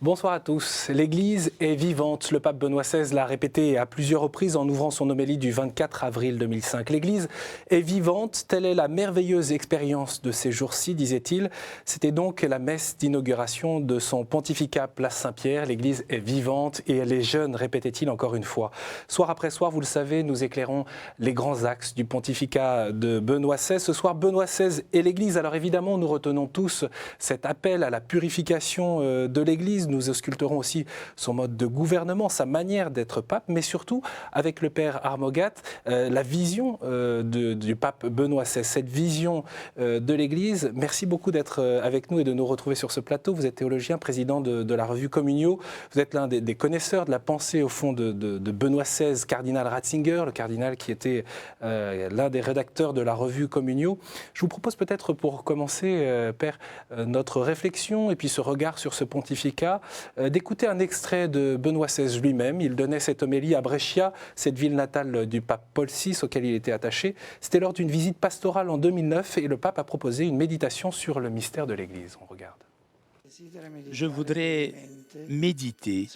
Bonsoir à tous. L'Église est vivante. Le pape Benoît XVI l'a répété à plusieurs reprises en ouvrant son homélie du 24 avril 2005. L'Église est vivante, telle est la merveilleuse expérience de ces jours-ci, disait-il. C'était donc la messe d'inauguration de son pontificat place Saint-Pierre. L'Église est vivante et elle est jeune, répétait-il encore une fois. Soir après soir, vous le savez, nous éclairons les grands axes du pontificat de Benoît XVI. Ce soir, Benoît XVI et l'Église. Alors évidemment, nous retenons tous cet appel à la purification de l'Église. Nous ausculterons aussi son mode de gouvernement, sa manière d'être pape, mais surtout, avec le père Armogat, la vision du pape Benoît XVI, cette vision de l'Église. Merci beaucoup d'être avec nous et de nous retrouver sur ce plateau. Vous êtes théologien, président de la revue Communio. Vous êtes l'un des connaisseurs de la pensée, au fond, de Benoît XVI, cardinal Ratzinger, le cardinal qui était l'un des rédacteurs de la revue Communio. Je vous propose peut-être, pour commencer, père, notre réflexion et puis ce regard sur ce pontificat, d'écouter un extrait de Benoît XVI lui-même. Il donnait cette homélie à Brescia, cette ville natale du pape Paul VI auquel il était attaché. C'était lors d'une visite pastorale en 2009 et le pape a proposé une méditation sur le mystère de l'Église. On regarde. Je voudrais méditer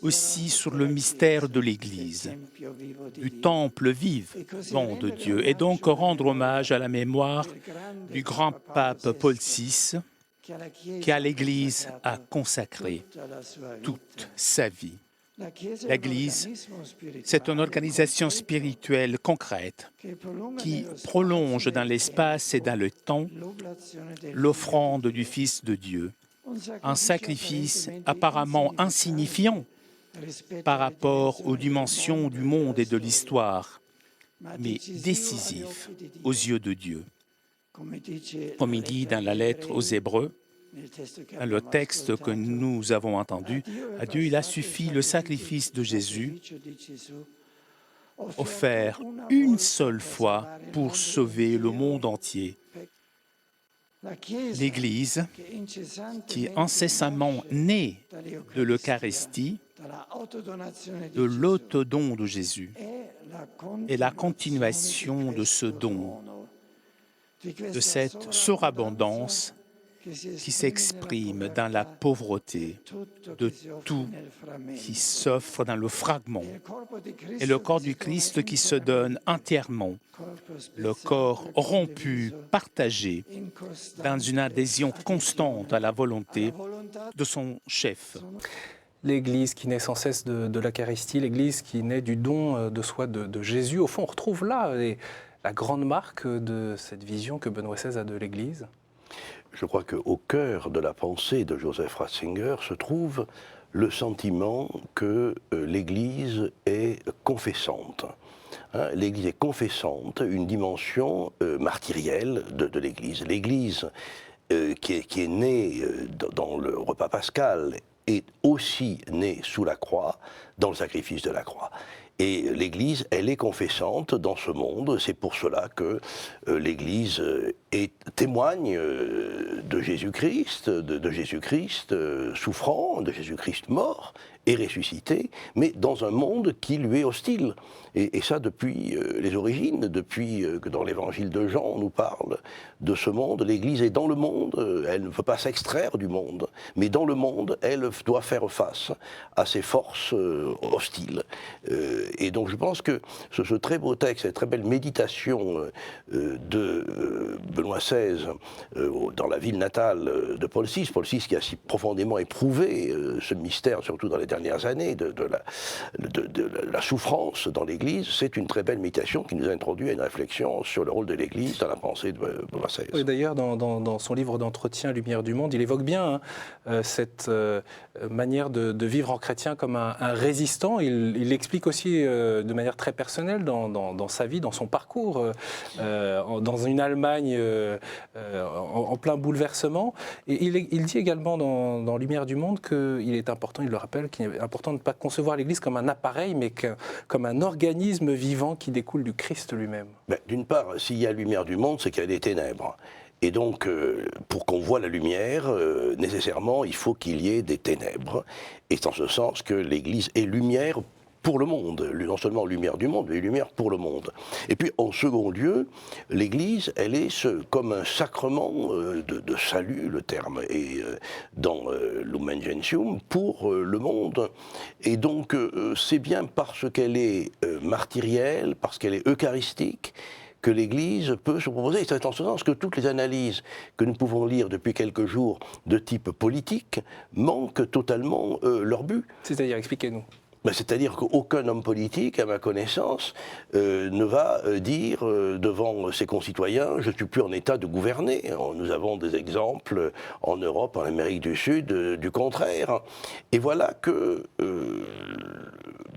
aussi sur le mystère de l'Église, du temple vivant de Dieu, et donc rendre hommage à la mémoire du grand pape Paul VI, qui à l'Église a consacré toute sa vie. L'Église, c'est une organisation spirituelle concrète qui prolonge dans l'espace et dans le temps l'offrande du Fils de Dieu, un sacrifice apparemment insignifiant par rapport aux dimensions du monde et de l'histoire, mais décisif aux yeux de Dieu. Comme il dit dans la lettre aux Hébreux, dans le texte que nous avons entendu, à Dieu il a suffi le sacrifice de Jésus, offert une seule fois pour sauver le monde entier. L'Église, qui est incessamment née de l'Eucharistie, de l'autodon de Jésus, est la continuation de ce don, de cette surabondance qui s'exprime dans la pauvreté de tout qui s'offre dans le fragment, et le corps du Christ qui se donne entièrement, le corps rompu, partagé, dans une adhésion constante à la volonté de son chef. L'Église qui naît sans cesse de l'Eucharistie, l'Église qui naît du don de soi de Jésus. Au fond, on retrouve là la grande marque de cette vision que Benoît XVI a de l'Église. Je crois qu'au cœur de la pensée de Joseph Ratzinger se trouve le sentiment que l'Église est confessante. L'Église est confessante, une dimension martyrielle de l'Église. L'Église qui est née dans le repas pascal est aussi née sous la croix, dans le sacrifice de la croix. Et l'Église, elle est confessante dans ce monde. C'est pour cela que l'Église témoigne de Jésus-Christ, de Jésus-Christ souffrant, de Jésus-Christ mort et ressuscité, mais dans un monde qui lui est hostile. Et ça depuis les origines, depuis que dans l'évangile de Jean, on nous parle de ce monde. L'Église est dans le monde, elle ne peut pas s'extraire du monde, mais dans le monde, elle doit faire face à ces forces hostiles. Et donc je pense que ce très beau texte, cette très belle méditation de Benoît XVI dans la ville natale de Paul VI qui a si profondément éprouvé ce mystère, surtout dans les dernières années, de la souffrance dans l'Église, c'est une très belle méditation qui nous a introduit à une réflexion sur le rôle de l'Église dans la pensée de Benoît XVI. Oui, d'ailleurs, dans son livre d'entretien Lumière du monde, il évoque bien cette manière de vivre en chrétien comme un résistant. Il l'explique aussi de manière très personnelle dans sa vie, dans son parcours, dans une Allemagne en plein bouleversement. Et il dit également dans Lumière du monde qu'il est important, il le rappelle, qu'il est important de ne pas concevoir l'Église comme un appareil, mais comme un organisme vivant qui découle du Christ lui-même. D'une part, s'il y a lumière du monde, c'est qu'il y a des ténèbres. Et donc, pour qu'on voit la lumière, nécessairement, il faut qu'il y ait des ténèbres. Et c'est en ce sens que l'Église est lumière pour le monde, non seulement lumière du monde, mais lumière pour le monde. Et puis en second lieu, l'Église, elle est comme un sacrement de salut, le terme est dans Lumen Gentium, pour le monde. Et donc c'est bien parce qu'elle est martyrielle, parce qu'elle est eucharistique, que l'Église peut se proposer. Et c'est en ce sens que toutes les analyses que nous pouvons lire depuis quelques jours de type politique manquent totalement leur but. C'est-à-dire, expliquez-nous. C'est-à-dire qu'aucun homme politique, à ma connaissance, ne va dire devant ses concitoyens « je ne suis plus en état de gouverner ». Nous avons des exemples en Europe, en Amérique du Sud, du contraire. Et voilà que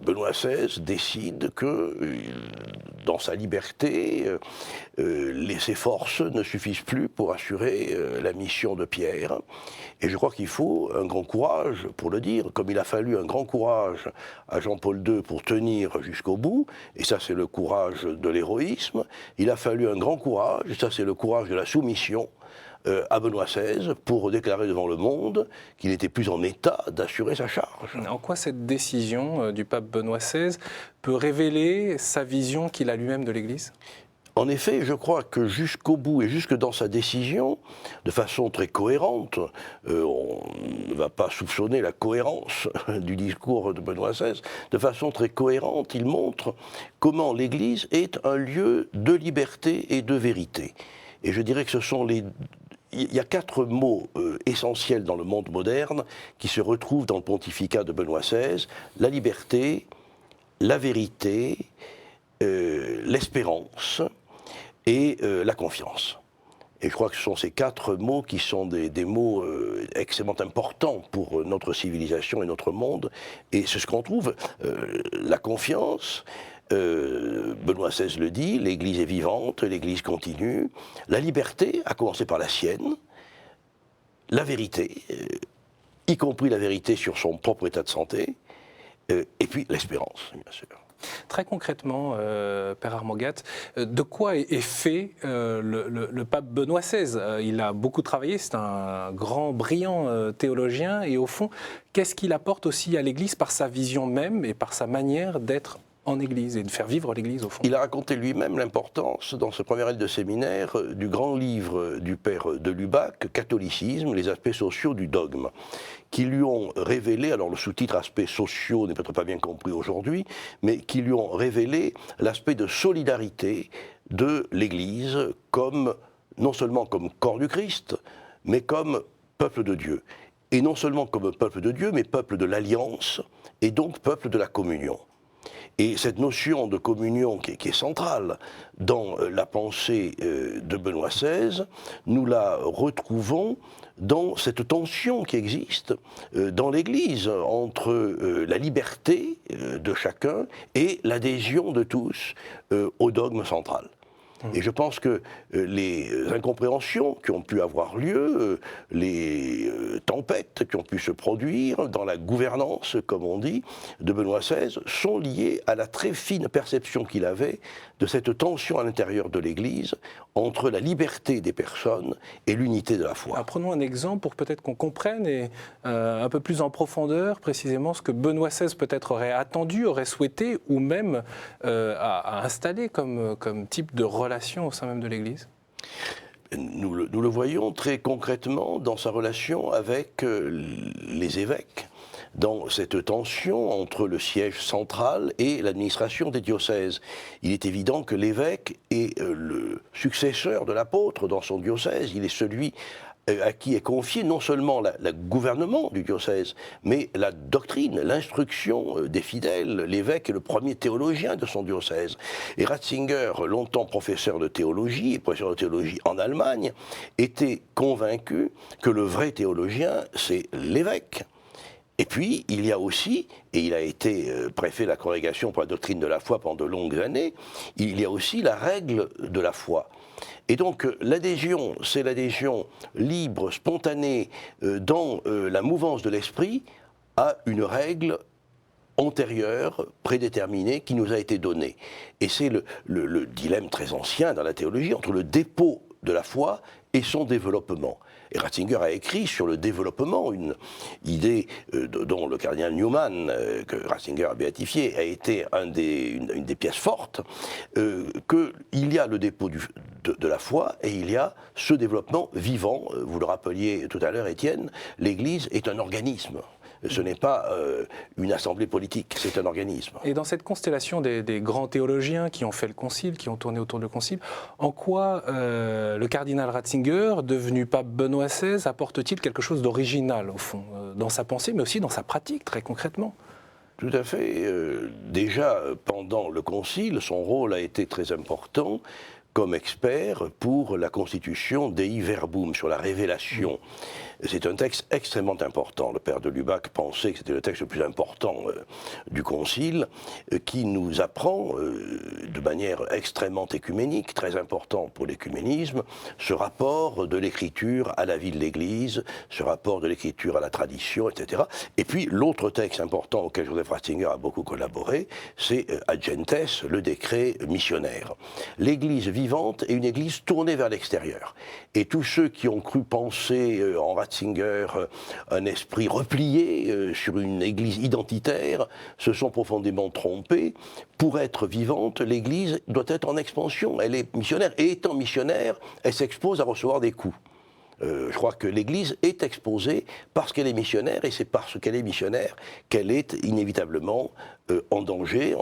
Benoît XVI décide que, dans sa liberté, ses forces ne suffisent plus pour assurer la mission de Pierre. Et je crois qu'il faut un grand courage pour le dire, comme il a fallu un grand courage à Jean-Paul II pour tenir jusqu'au bout, et ça c'est le courage de l'héroïsme, il a fallu un grand courage, et ça c'est le courage de la soumission, à Benoît XVI pour déclarer devant le monde qu'il n'était plus en état d'assurer sa charge. En quoi cette décision du pape Benoît XVI peut révéler sa vision qu'il a lui-même de l'Église ? En effet, je crois que jusqu'au bout et jusque dans sa décision, de façon très cohérente, on ne va pas soupçonner la cohérence du discours de Benoît XVI, de façon très cohérente, il montre comment l'Église est un lieu de liberté et de vérité. Et je dirais que ce sont il y a 4 mots essentiels dans le monde moderne qui se retrouvent dans le pontificat de Benoît XVI: la liberté, la vérité, l'espérance et la confiance. Et je crois que ce sont ces 4 mots qui sont des mots extrêmement importants pour notre civilisation et notre monde. Et c'est ce qu'on trouve, la confiance. Benoît XVI le dit, l'Église est vivante, l'Église continue. La liberté, à commencer par la sienne. La vérité, y compris la vérité sur son propre état de santé. Et puis l'espérance, bien sûr. Très concrètement, Père Armogat, de quoi est fait le pape Benoît XVI ? Il a beaucoup travaillé, c'est un grand, brillant théologien, et au fond, qu'est-ce qu'il apporte aussi à l'Église par sa vision même et par sa manière d'être en Église et de faire vivre l'Église au fond? Il a raconté lui-même l'importance, dans ce premier année de séminaire, du grand livre du père de Lubac, Catholicisme, les aspects sociaux du dogme, qui lui ont révélé, alors le sous-titre aspects sociaux n'est peut-être pas bien compris aujourd'hui, mais qui lui ont révélé l'aspect de solidarité de l'Église non seulement comme corps du Christ, mais comme peuple de Dieu. Et non seulement comme peuple de Dieu, mais peuple de l'Alliance, et donc peuple de la communion. Et cette notion de communion qui est centrale dans la pensée de Benoît XVI, nous la retrouvons dans cette tension qui existe dans l'Église entre la liberté de chacun et l'adhésion de tous au dogme central. Et je pense que les incompréhensions qui ont pu avoir lieu, les tempêtes qui ont pu se produire dans la gouvernance, comme on dit, de Benoît XVI, sont liées à la très fine perception qu'il avait de cette tension à l'intérieur de l'Église entre la liberté des personnes et l'unité de la foi. Alors, prenons un exemple pour peut-être qu'on comprenne et un peu plus en profondeur précisément ce que Benoît XVI peut-être aurait attendu, aurait souhaité ou même a installé comme type de relation au sein même de l'Église. Nous le voyons très concrètement dans sa relation avec les évêques, dans cette tension entre le siège central et l'administration des diocèses. Il est évident que l'évêque est le successeur de l'apôtre dans son diocèse, il est celui à qui est confié non seulement le gouvernement du diocèse, mais la doctrine, l'instruction des fidèles. L'évêque est le premier théologien de son diocèse. Et Ratzinger, longtemps professeur de théologie, et professeur de théologie en Allemagne, était convaincu que le vrai théologien, c'est l'évêque. Et puis, il y a aussi, et il a été préfet de la Congrégation pour la doctrine de la foi pendant de longues années, il y a aussi la règle de la foi. Et donc l'adhésion, c'est l'adhésion libre, spontanée, dans la mouvance de l'esprit, à une règle antérieure, prédéterminée, qui nous a été donnée. Et c'est le dilemme très ancien dans la théologie entre le dépôt de la foi et son développement. Et Ratzinger a écrit sur le développement, une idée dont le cardinal Newman, que Ratzinger a béatifié, a été une des pièces fortes, qu'il y a le dépôt de la foi et il y a ce développement vivant. Vous le rappeliez tout à l'heure, Étienne, l'Église est un organisme. Ce n'est pas une assemblée politique, c'est un organisme. Et dans cette constellation des grands théologiens qui ont fait le concile, qui ont tourné autour du concile, en quoi le cardinal Ratzinger, devenu pape Benoît XVI, apporte-t-il quelque chose d'original, au fond, dans sa pensée, mais aussi dans sa pratique, très concrètement ? Tout à fait. Déjà, pendant le concile, son rôle a été très important comme expert pour la constitution Dei Verbum, sur la révélation. C'est un texte extrêmement important. Le père de Lubac pensait que c'était le texte le plus important du Concile, qui nous apprend de manière extrêmement écuménique, très important pour l'écuménisme, ce rapport de l'Écriture à la vie de l'Église, ce rapport de l'Écriture à la tradition, etc. Et puis l'autre texte important auquel Joseph Ratzinger a beaucoup collaboré, c'est Ad Gentes, le décret missionnaire. L'Église vivante est une Église tournée vers l'extérieur. Et tous ceux qui ont cru penser en Ratzinger un esprit replié sur une Église identitaire se sont profondément trompés. Pour être vivante, l'Église doit être en expansion. Elle est missionnaire. Et étant missionnaire, elle s'expose à recevoir des coups. Je crois que l'Église est exposée parce qu'elle est missionnaire, et c'est parce qu'elle est missionnaire qu'elle est inévitablement en danger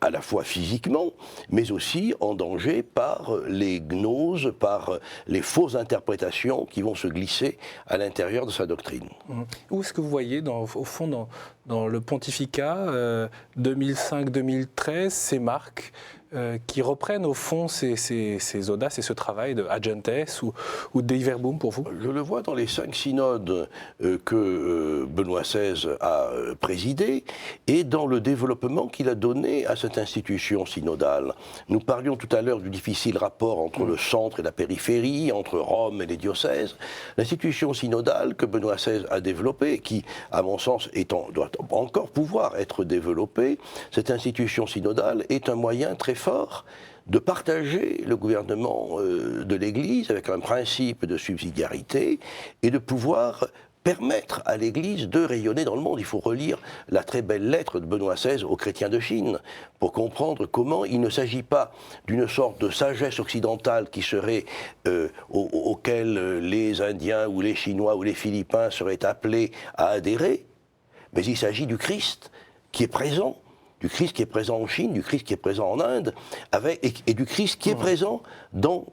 à la fois physiquement, mais aussi en danger par les gnoses, par les fausses interprétations qui vont se glisser à l'intérieur de sa doctrine. Où est-ce que vous voyez, au fond, dans le pontificat 2005-2013, ces marques qui reprennent au fond ces audaces et ce travail de Ad Gentes ou Dei Verbum pour vous? Je le vois dans les 5 synodes que Benoît XVI a présidés et dans le développement qu'il a donné à cette institution synodale. Nous parlions tout à l'heure du difficile rapport entre le centre et la périphérie, entre Rome et les diocèses. L'institution synodale que Benoît XVI a développée, qui, à mon sens, doit encore pouvoir être développée, cette institution synodale est un moyen très fort de partager le gouvernement de l'Église avec un principe de subsidiarité et de pouvoir permettre à l'Église de rayonner dans le monde. Il faut relire la très belle lettre de Benoît XVI aux chrétiens de Chine pour comprendre comment il ne s'agit pas d'une sorte de sagesse occidentale qui serait auquel les Indiens ou les Chinois ou les Philippins seraient appelés à adhérer, mais il s'agit du Christ qui est présent. Du Christ qui est présent en Chine, du Christ qui est présent en Inde, et du Christ qui est présent dans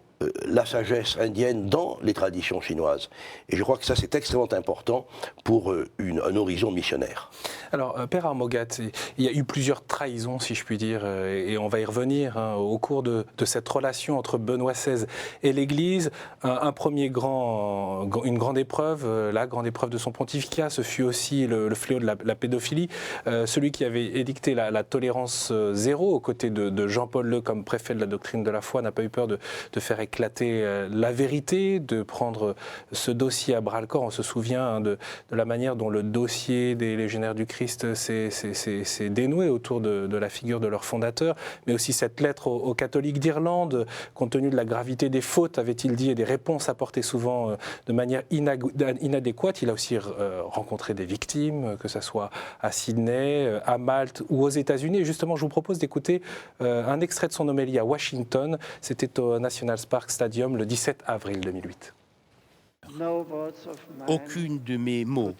la sagesse indienne, dans les traditions chinoises. Et je crois que ça, c'est extrêmement important pour un horizon missionnaire. Alors, Père Armogat, il y a eu plusieurs trahisons, si je puis dire, et on va y revenir au cours de cette relation entre Benoît XVI et l'Église. Une grande épreuve, la grande épreuve de son pontificat, ce fut aussi le fléau de la pédophilie. Celui qui avait édicté la tolérance zéro aux côtés de Jean-Paul II comme préfet de la doctrine de la foi n'a pas eu peur de faire éclater la vérité, de prendre ce dossier à bras-le-corps. On se souvient de la manière dont le dossier des légionnaires du Christ s'est dénoué autour de la figure de leur fondateur, mais aussi cette lettre aux catholiques d'Irlande, compte tenu de la gravité des fautes, avait-il dit, et des réponses apportées souvent de manière inadéquate. Il a aussi rencontré des victimes, que ce soit à Sydney, à Malte ou aux États-Unis. Et justement, je vous propose d'écouter un extrait de son homélie à Washington. C'était au National Park Stadium le 17 avril 2008. Aucune de mes mots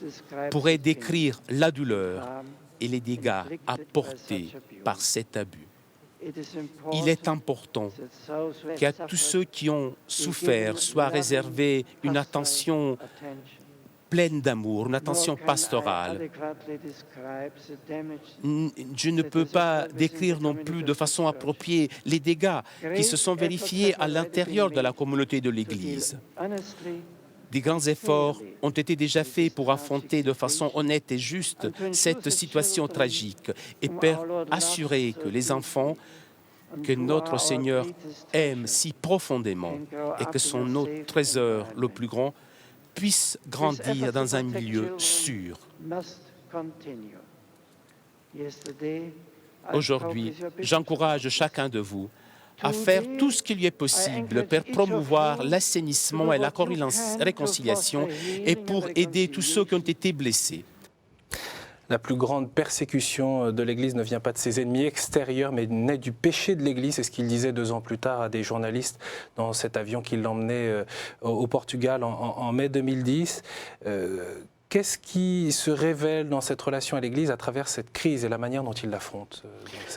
pourrait décrire la douleur et les dégâts apportés par cet abus. Il est important qu'à tous ceux qui ont souffert soit réservée une attention pleine d'amour, une attention pastorale. Je ne peux pas décrire non plus de façon appropriée les dégâts qui se sont vérifiés à l'intérieur de la communauté de l'Église. Des grands efforts ont été déjà faits pour affronter de façon honnête et juste cette situation tragique et assurer que les enfants que notre Seigneur aime si profondément et que sont nos trésors le plus grand puissent grandir dans un milieu sûr. Aujourd'hui, j'encourage chacun de vous à faire tout ce qui lui est possible pour promouvoir l'assainissement et la réconciliation et pour aider tous ceux qui ont été blessés. La plus grande persécution de l'Église ne vient pas de ses ennemis extérieurs, mais naît du péché de l'Église. C'est ce qu'il disait 2 ans plus tard à des journalistes dans cet avion qui l'emmenait au Portugal en mai 2010. Qu'est-ce qui se révèle dans cette relation à l'Église à travers cette crise et la manière dont il l'affronte?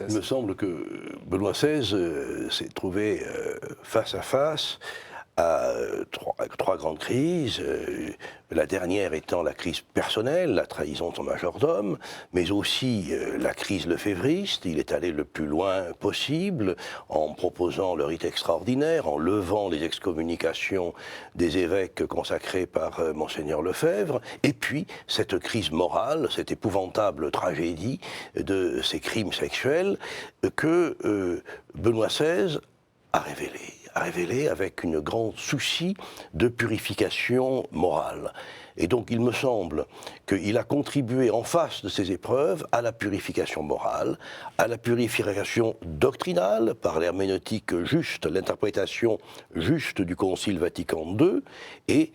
Il me semble que Benoît XVI s'est trouvé face à face à trois grandes crises, la dernière étant la crise personnelle, la trahison de son majordome, mais aussi la crise lefévriste. Il est allé le plus loin possible en proposant le rite extraordinaire, en levant les excommunications des évêques consacrés par Monseigneur Lefebvre, et puis cette crise morale, cette épouvantable tragédie de ces crimes sexuels que Benoît XVI a révélé avec une grande souci de purification morale. Et donc il me semble qu'il a contribué en face de ces épreuves à la purification morale, à la purification doctrinale par l'herméneutique juste, l'interprétation juste du Concile Vatican II, et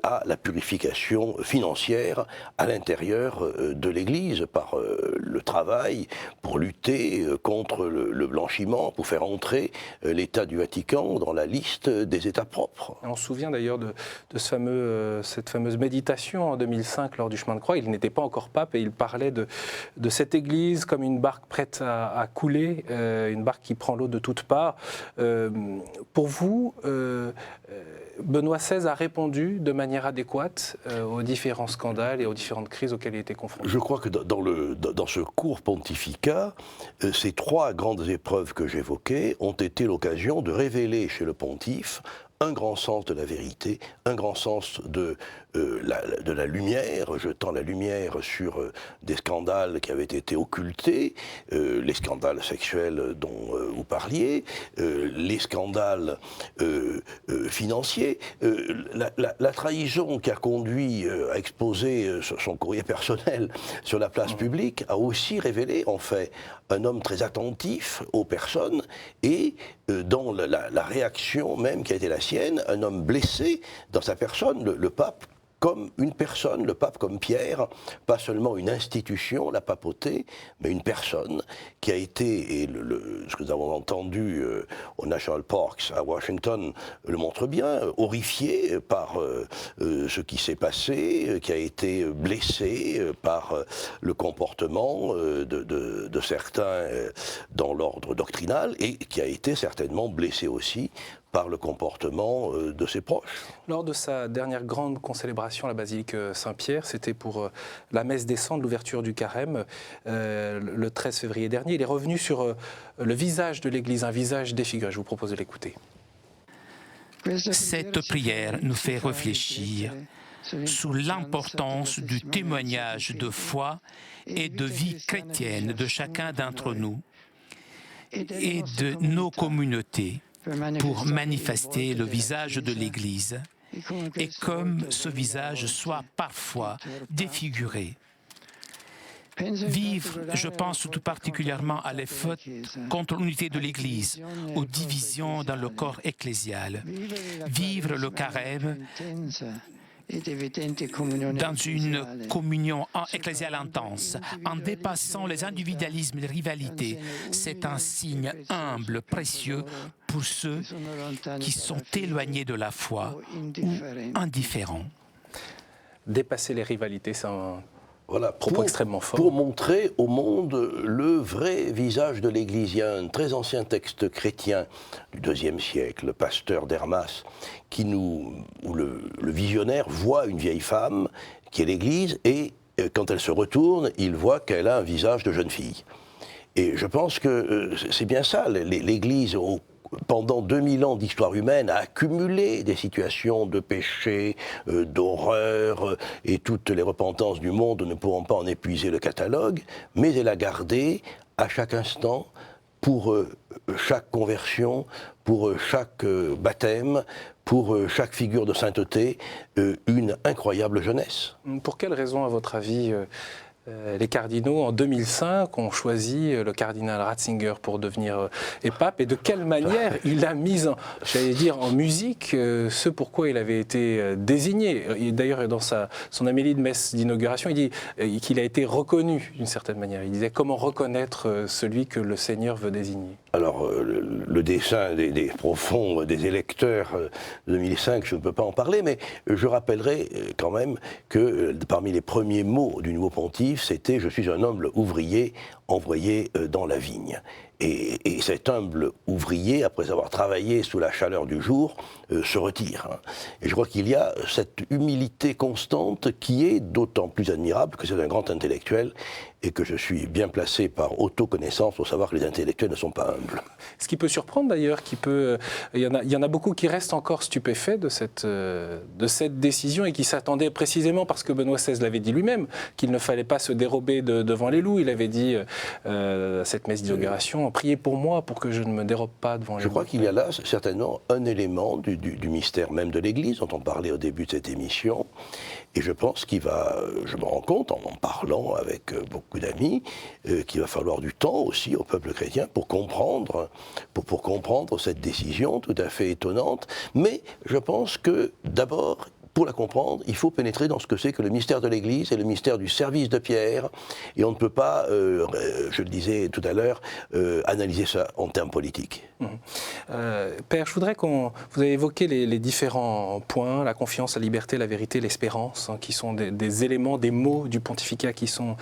à la purification financière à l'intérieur de l'Église par le travail pour lutter contre le blanchiment, pour faire entrer l'État du Vatican dans la liste des États propres. On se souvient d'ailleurs de cette fameuse méditation en 2005 lors du chemin de croix. Il n'était pas encore pape et il parlait de cette Église comme une barque prête à couler, une barque qui prend l'eau de toutes parts. Pour vous, Benoît XVI a répondu de manière adéquate aux différents scandales et aux différentes crises auxquelles il était confronté? Je crois que dans ce court pontificat, ces 3 grandes épreuves que j'évoquais ont été l'occasion de révéler chez le pontife un grand sens de la vérité, un grand sens de la lumière, jetant la lumière sur des scandales qui avaient été occultés, les scandales sexuels dont vous parliez, les scandales financiers, la trahison qui a conduit à exposer son courrier personnel sur la place publique a aussi révélé en fait un homme très attentif aux personnes et dans la réaction même qui a été la sienne, un homme blessé dans sa personne, le pape comme une personne, le pape comme Pierre, pas seulement une institution, la papauté, mais une personne qui a été, et ce que nous avons entendu au National Parks à Washington le montre bien, horrifié par ce qui s'est passé, qui a été blessé par le comportement de certains dans l'ordre doctrinal et qui a été certainement blessé aussi par le comportement de ses proches. Lors de sa dernière grande concélébration à la basilique Saint-Pierre, c'était pour la messe des cendres, l'ouverture du carême, le 13 février dernier, il est revenu sur le visage de l'Église, un visage défiguré. Je vous propose de l'écouter. Cette prière nous fait réfléchir sur l'importance du témoignage de foi et de vie chrétienne de chacun d'entre nous et de nos communautés pour manifester le visage de l'Église et comme ce visage soit parfois défiguré. Vivre, je pense tout particulièrement à l'effort contre l'unité de l'Église, aux divisions dans le corps ecclésial. Vivre le carême dans une communion ecclésiale intense, en dépassant les individualismes et les rivalités. C'est un signe humble, précieux pour ceux qui sont éloignés de la foi ou indifférents. Dépasser les rivalités, c'est un Voilà, propos extrêmement fort. Pour montrer au monde le vrai visage de l'Église. Il y a un très ancien texte chrétien du IIe siècle, le Pasteur d'Hermas, où le visionnaire voit une vieille femme qui est l'Église et quand elle se retourne, il voit qu'elle a un visage de jeune fille. Et je pense que c'est bien ça, l'Église pendant 2000 ans d'histoire humaine, a accumulé des situations de péché, d'horreur, et toutes les repentances du monde ne pourront pas en épuiser le catalogue, mais elle a gardé à chaque instant, pour chaque conversion, pour chaque baptême, pour chaque figure de sainteté, une incroyable jeunesse. Pour quelle raison, à votre avis, Les cardinaux, en 2005, ont choisi le cardinal Ratzinger pour devenir pape. Et de quelle manière il a mis, en musique ce pourquoi il avait été désigné. D'ailleurs, dans son amélie de messe d'inauguration, il dit qu'il a été reconnu d'une certaine manière. Il disait comment reconnaître celui que le Seigneur veut désigner. Alors, le dessein des profonds des électeurs de 2005, je ne peux pas en parler, mais je rappellerai quand même que parmi les premiers mots du nouveau pontife, c'était « Je suis un humble ouvrier envoyé dans la vigne ». Et cet humble ouvrier, après avoir travaillé sous la chaleur du jour, se retire. Et je crois qu'il y a cette humilité constante qui est d'autant plus admirable que c'est un grand intellectuel et que je suis bien placé par autoconnaissance pour savoir que les intellectuels ne sont pas humbles. Ce qui peut surprendre d'ailleurs, il y en a beaucoup qui restent encore stupéfaits de cette décision et qui s'attendaient précisément, parce que Benoît XVI l'avait dit lui-même, qu'il ne fallait pas se dérober devant les loups. Il avait dit à cette messe d'inauguration, priez pour moi pour que je ne me dérobe pas devant les loups. Je crois qu'il y a là certainement un élément du mystère même de l'Église dont on parlait au début de cette émission. Et je pense je me rends compte en parlant avec beaucoup d'amis, qu'il va falloir du temps aussi au peuple chrétien pour comprendre cette décision tout à fait étonnante. Mais je pense que d'abord, pour la comprendre, il faut pénétrer dans ce que c'est que le mystère de l'Église et le mystère du service de Pierre. Et on ne peut pas, je le disais tout à l'heure, analyser ça en termes politiques. Père, je voudrais vous avez évoqué les différents points, la confiance, la liberté, la vérité, l'espérance, qui sont des éléments, des mots du pontificat qui sont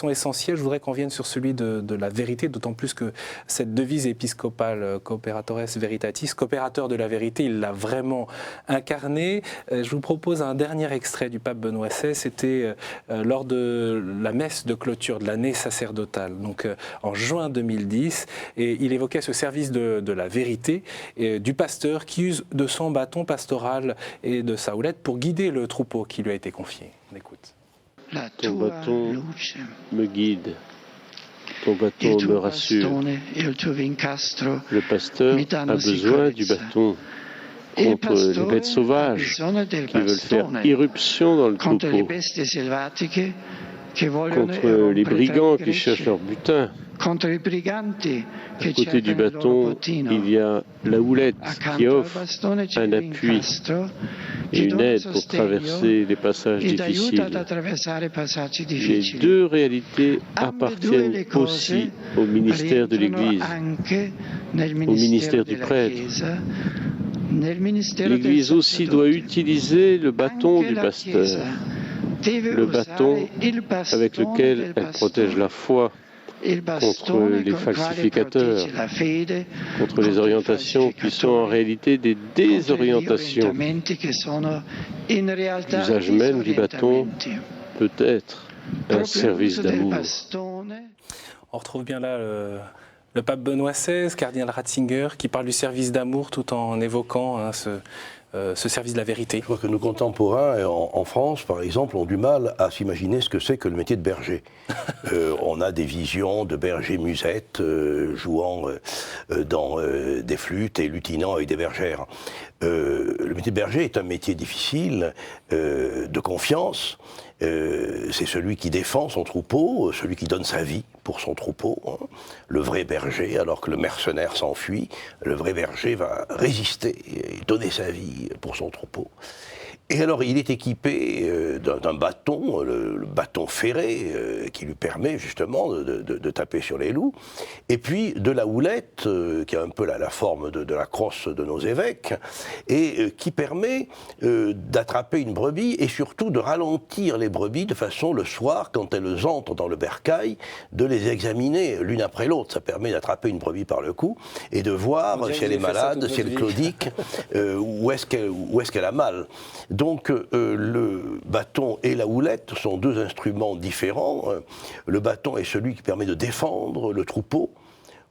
essentiels. Je voudrais qu'on vienne sur celui de la vérité, d'autant plus que cette devise épiscopale, Cooperatores Veritatis, coopérateur de la vérité, il l'a vraiment incarné. Je vous propose un dernier extrait du pape Benoît XVI, c'était lors de la messe de clôture de l'année sacerdotale, donc en juin 2010, et il évoquait ce service de la vérité du pasteur qui use de son bâton pastoral et de sa houlette pour guider le troupeau qui lui a été confié. On écoute. Ton bâton me guide, ton bâton me rassure. Le pasteur a besoin du bâton contre les bêtes sauvages qui veulent faire irruption dans le troupeau, contre les brigands qui cherchent leur butin. À côté du bâton, il y a la houlette qui offre un appui et une aide pour traverser les passages difficiles. Les deux réalités appartiennent aussi au ministère de l'Église, au ministère du prêtre. L'Église aussi doit utiliser le bâton du pasteur, le bâton avec lequel elle protège la foi contre les falsificateurs, contre les orientations qui sont en réalité des désorientations. L'usage même du bâton peut être un service d'amour. On retrouve bien là le pape Benoît XVI, cardinal Ratzinger, qui parle du service d'amour tout en évoquant ce service de la vérité. Je crois que nos contemporains en France, par exemple, ont du mal à s'imaginer ce que c'est que le métier de berger. On a des visions de bergers musettes jouant dans des flûtes et lutinant avec des bergères. Le métier de berger est un métier difficile, de confiance. C'est celui qui défend son troupeau, celui qui donne sa vie pour son troupeau. Le vrai berger, alors que le mercenaire s'enfuit, le vrai berger va résister et donner sa vie pour son troupeau. Et alors, il est équipé d'un bâton, le bâton ferré, qui lui permet justement de taper sur les loups, et puis de la houlette, qui a un peu la forme de la crosse de nos évêques, et qui permet d'attraper une brebis, et surtout de ralentir les brebis, de façon, le soir, quand elles entrent dans le bercail, de les examiner l'une après l'autre. Ça permet d'attraper une brebis par le cou, et de voir si elle est malade, si elle est claudique, où est-ce qu'elle a mal. Donc le bâton et la houlette sont deux instruments différents. Le bâton est celui qui permet de défendre le troupeau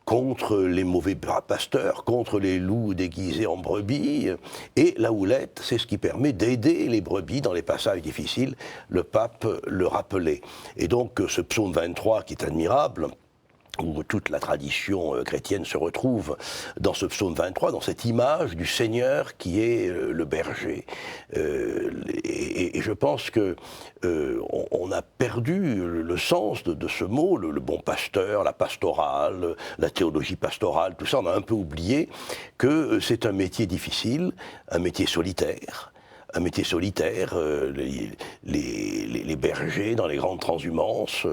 contre les mauvais pasteurs, contre les loups déguisés en brebis. Et la houlette, c'est ce qui permet d'aider les brebis dans les passages difficiles. Le pape le rappelait. Et donc ce psaume 23 qui est admirable, où toute la tradition chrétienne se retrouve dans ce psaume 23, dans cette image du Seigneur qui est le berger. Et je pense que on a perdu le sens de ce mot, le bon pasteur, la pastorale, la théologie pastorale, tout ça, on a un peu oublié que c'est un métier difficile, un métier solitaire. Un métier solitaire, les bergers dans les grandes transhumances,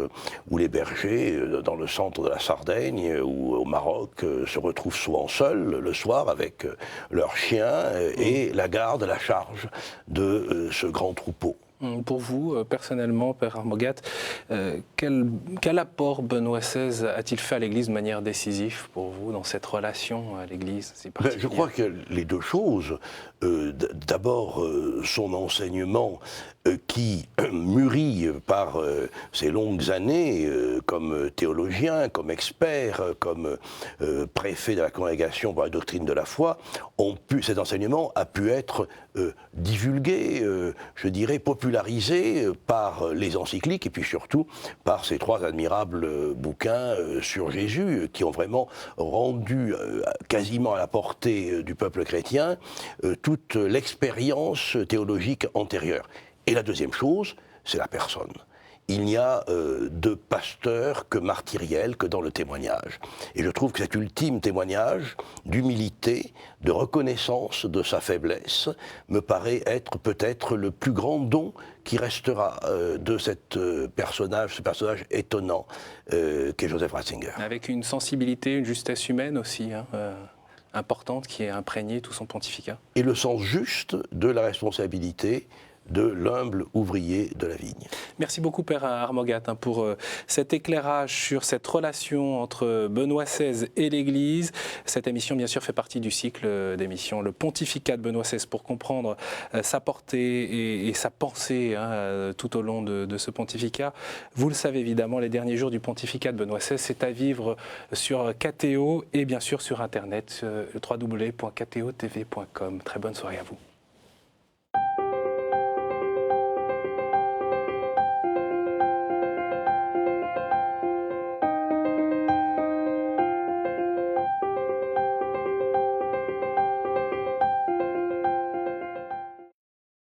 ou les bergers dans le centre de la Sardaigne ou au Maroc se retrouvent souvent seuls le soir avec leurs chiens et la garde, la charge de ce grand troupeau. Pour vous, personnellement, Père Harmogat, quel apport Benoît XVI a-t-il fait à l'Église de manière décisive pour vous dans cette relation à l'Église si particulière ? Je crois que les deux choses, d'abord son enseignement qui mûrit par ses longues années comme théologien, comme expert, comme préfet de la congrégation pour la doctrine de la foi, cet enseignement a pu être divulgué, je dirais popularisé par les encycliques et puis surtout par ces 3 admirables bouquins sur Jésus qui ont vraiment rendu quasiment à la portée du peuple chrétien toute l'expérience théologique antérieure. Et la deuxième chose, c'est la personne. Il n'y a de pasteur que martyriel que dans le témoignage. Et je trouve que cet ultime témoignage d'humilité, de reconnaissance de sa faiblesse, me paraît être peut-être le plus grand don qui restera de ce personnage étonnant qu'est Joseph Ratzinger. Avec une sensibilité, une justesse humaine aussi, importante, qui a imprégné tout son pontificat. Et le sens juste de la responsabilité de l'humble ouvrier de la vigne. Merci beaucoup Père Harmogat pour cet éclairage sur cette relation entre Benoît XVI et l'Église. Cette émission bien sûr fait partie du cycle d'émissions Le Pontificat de Benoît XVI pour comprendre sa portée et sa pensée tout au long de ce pontificat. Vous le savez évidemment, les derniers jours du pontificat de Benoît XVI, c'est à vivre sur KTO et bien sûr sur Internet, www.ktotv.com. Très bonne soirée à vous.